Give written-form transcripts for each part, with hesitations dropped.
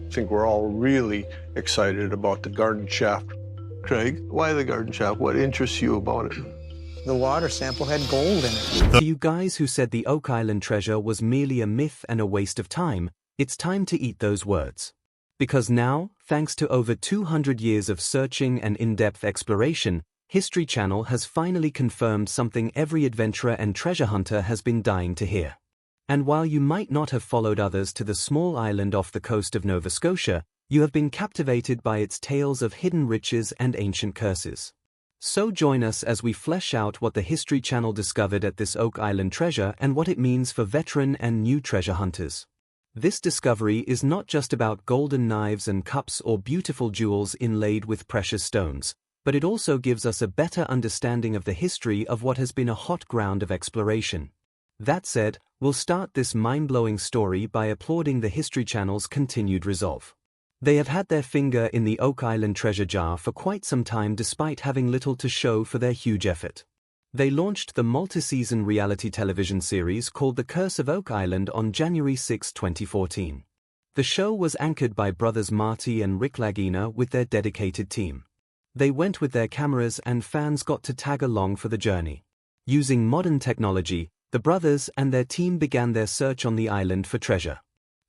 I think we're all really excited about the garden shaft. Craig, why the garden shaft? What interests you about it? The water sample had gold in it. To you guys who said the Oak Island treasure was merely a myth and a waste of time, it's time to eat those words. Because now, thanks to over 200 years of searching and in-depth exploration, History Channel has finally confirmed something every adventurer and treasure hunter has been dying to hear. And while you might not have followed others to the small island off the coast of Nova Scotia, you have been captivated by its tales of hidden riches and ancient curses. So join us as we flesh out what the History Channel discovered at this Oak Island treasure and what it means for veteran and new treasure hunters. This discovery is not just about golden knives and cups or beautiful jewels inlaid with precious stones, but it also gives us a better understanding of the history of what has been a hot ground of exploration. That said, we'll start this mind-blowing story by applauding the History Channel's continued resolve. They have had their finger in the Oak Island treasure jar for quite some time despite having little to show for their huge effort. They launched the multi-season reality television series called The Curse of Oak Island on January 6, 2014. The show was anchored by brothers Marty and Rick Lagina with their dedicated team. They went with their cameras and fans got to tag along for the journey. Using modern technology, the brothers and their team began their search on the island for treasure.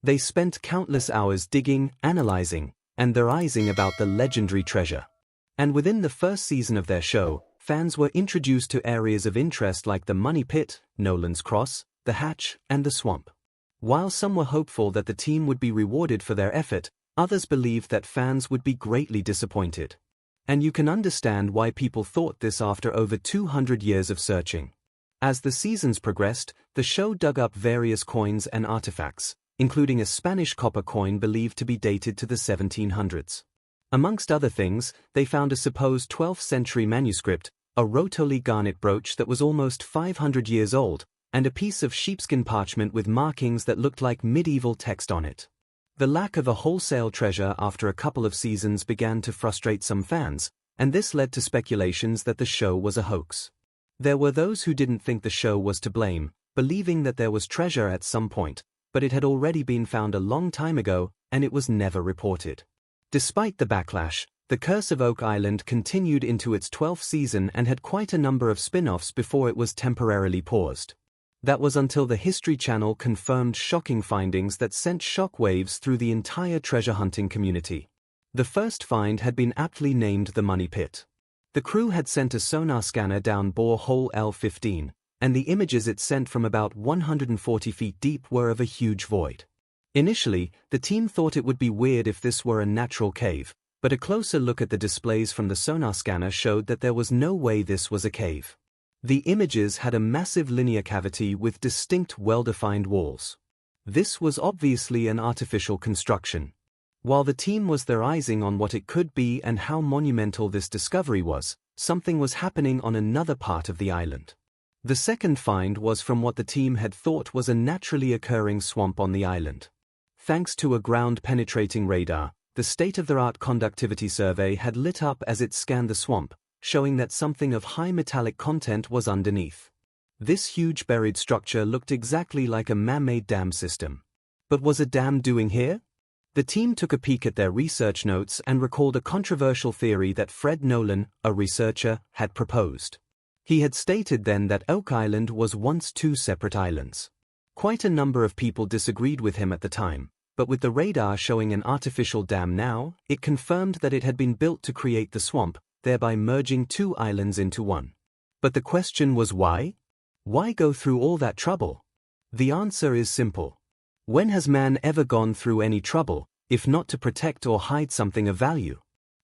They spent countless hours digging, analyzing, and theorizing about the legendary treasure. And within the first season of their show, fans were introduced to areas of interest like the Money Pit, Nolan's Cross, the Hatch, and the Swamp. While some were hopeful that the team would be rewarded for their effort, others believed that fans would be greatly disappointed. And you can understand why people thought this after over 200 years of searching. As the seasons progressed, the show dug up various coins and artifacts, including a Spanish copper coin believed to be dated to the 1700s. Amongst other things, they found a supposed 12th century manuscript, a Rotoli garnet brooch that was almost 500 years old, and a piece of sheepskin parchment with markings that looked like medieval text on it. The lack of a wholesale treasure after a couple of seasons began to frustrate some fans, and this led to speculations that the show was a hoax. There were those who didn't think the show was to blame, believing that there was treasure at some point, but it had already been found a long time ago, and it was never reported. Despite the backlash, The Curse of Oak Island continued into its 12th season and had quite a number of spin-offs before it was temporarily paused. That was until the History Channel confirmed shocking findings that sent shockwaves through the entire treasure hunting community. The first find had been aptly named the Money Pit. The crew had sent a sonar scanner down borehole L15, and the images it sent from about 140 feet deep were of a huge void. Initially, the team thought it would be weird if this were a natural cave, but a closer look at the displays from the sonar scanner showed that there was no way this was a cave. The images had a massive linear cavity with distinct well-defined walls. This was obviously an artificial construction. While the team was theorizing on what it could be and how monumental this discovery was, something was happening on another part of the island. The second find was from what the team had thought was a naturally occurring swamp on the island. Thanks to a ground-penetrating radar, the state-of-the-art conductivity survey had lit up as it scanned the swamp, showing that something of high metallic content was underneath. This huge buried structure looked exactly like a man-made dam system. But was a dam doing here? The team took a peek at their research notes and recalled a controversial theory that Fred Nolan, a researcher, had proposed. He had stated then that Oak Island was once two separate islands. Quite a number of people disagreed with him at the time, but with the radar showing an artificial dam now, it confirmed that it had been built to create the swamp, thereby merging two islands into one. But the question was why? Why go through all that trouble? The answer is simple. When has man ever gone through any trouble, if not to protect or hide something of value?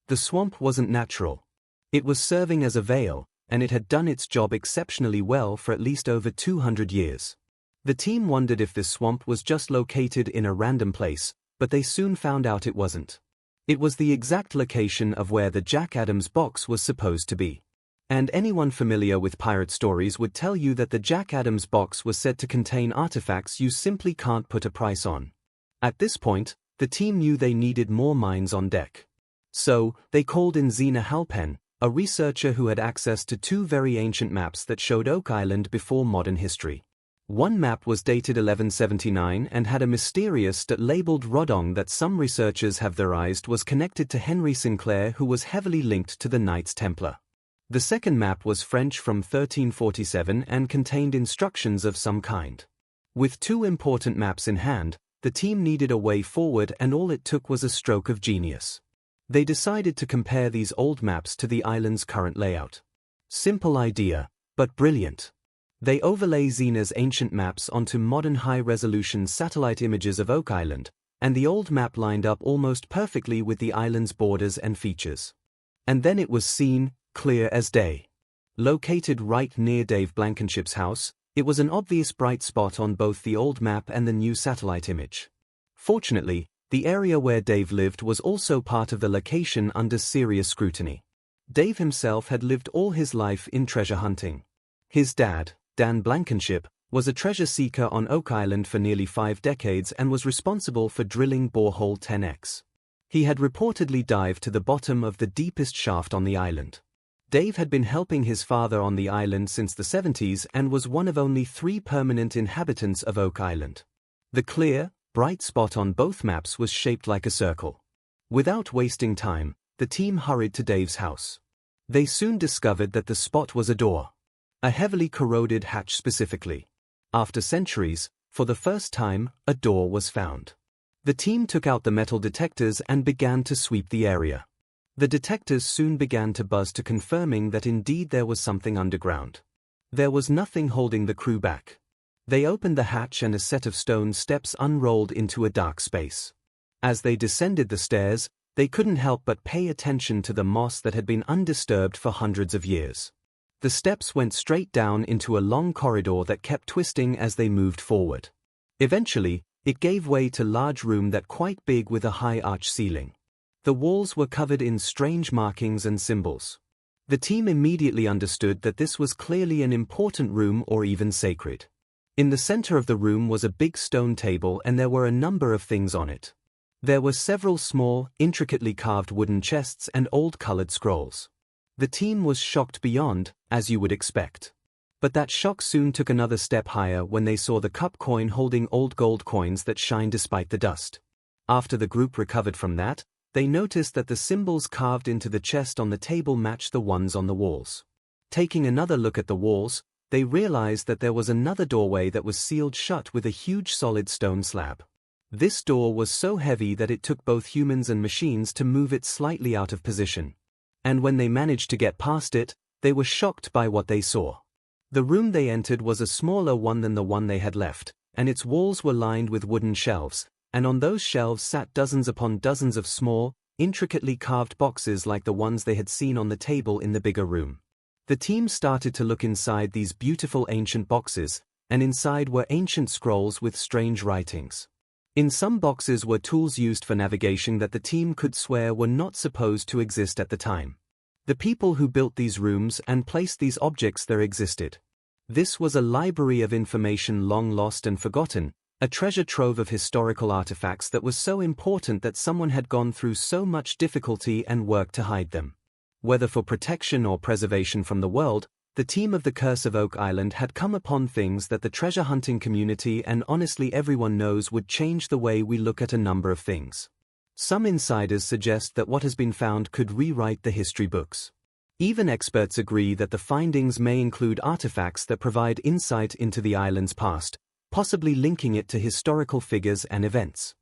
The swamp wasn't natural. It was serving as a veil, and it had done its job exceptionally well for at least over 200 years. The team wondered if this swamp was just located in a random place, but they soon found out it wasn't. It was the exact location of where the Jack Adams box was supposed to be. And anyone familiar with pirate stories would tell you that the Jack Adams box was said to contain artifacts you simply can't put a price on. At this point, the team knew they needed more minds on deck. So, they called in Zena Halpen, a researcher who had access to two very ancient maps that showed Oak Island before modern history. One map was dated 1179 and had a mysterious stat labeled Rodong that some researchers have theorized was connected to Henry Sinclair, who was heavily linked to the Knights Templar. The second map was French from 1347 and contained instructions of some kind. With two important maps in hand, the team needed a way forward, and all it took was a stroke of genius. They decided to compare these old maps to the island's current layout. Simple idea, but brilliant. They overlay Xena's ancient maps onto modern high-resolution satellite images of Oak Island, and the old map lined up almost perfectly with the island's borders and features. And then it was seen, clear as day. Located right near Dave Blankenship's house, it was an obvious bright spot on both the old map and the new satellite image. Fortunately, the area where Dave lived was also part of the location under serious scrutiny. Dave himself had lived all his life in treasure hunting. His dad, Dan Blankenship, was a treasure seeker on Oak Island for nearly 5 decades and was responsible for drilling borehole 10X. He had reportedly dived to the bottom of the deepest shaft on the island. Dave had been helping his father on the island since the 70s and was one of only 3 permanent inhabitants of Oak Island. The clear, bright spot on both maps was shaped like a circle. Without wasting time, the team hurried to Dave's house. They soon discovered that the spot was a door. A heavily corroded hatch specifically. After centuries, for the first time, a door was found. The team took out the metal detectors and began to sweep the area. The detectors soon began to buzz to confirming that indeed there was something underground. There was nothing holding the crew back. They opened the hatch and a set of stone steps unrolled into a dark space. As they descended the stairs, they couldn't help but pay attention to the moss that had been undisturbed for hundreds of years. The steps went straight down into a long corridor that kept twisting as they moved forward. Eventually, it gave way to a large room that quite big with a high arch ceiling. The walls were covered in strange markings and symbols. The team immediately understood that this was clearly an important room or even sacred. In the center of the room was a big stone table and there were a number of things on it. There were several small, intricately carved wooden chests and old colored scrolls. The team was shocked beyond, as you would expect. But that shock soon took another step higher when they saw the cup coin holding old gold coins that shine despite the dust. After the group recovered from that, they noticed that the symbols carved into the chest on the table matched the ones on the walls. Taking another look at the walls, they realized that there was another doorway that was sealed shut with a huge solid stone slab. This door was so heavy that it took both humans and machines to move it slightly out of position. And when they managed to get past it, they were shocked by what they saw. The room they entered was a smaller one than the one they had left, and its walls were lined with wooden shelves, and on those shelves sat dozens upon dozens of small, intricately carved boxes like the ones they had seen on the table in the bigger room. The team started to look inside these beautiful ancient boxes, and inside were ancient scrolls with strange writings. In some boxes were tools used for navigation that the team could swear were not supposed to exist at the time. The people who built these rooms and placed these objects there existed. This was a library of information long lost and forgotten, a treasure trove of historical artifacts that was so important that someone had gone through so much difficulty and work to hide them. Whether for protection or preservation from the world, the team of the Curse of Oak Island had come upon things that the treasure hunting community and honestly everyone knows would change the way we look at a number of things. Some insiders suggest that what has been found could rewrite the history books. Even experts agree that the findings may include artifacts that provide insight into the island's past, possibly linking it to historical figures and events.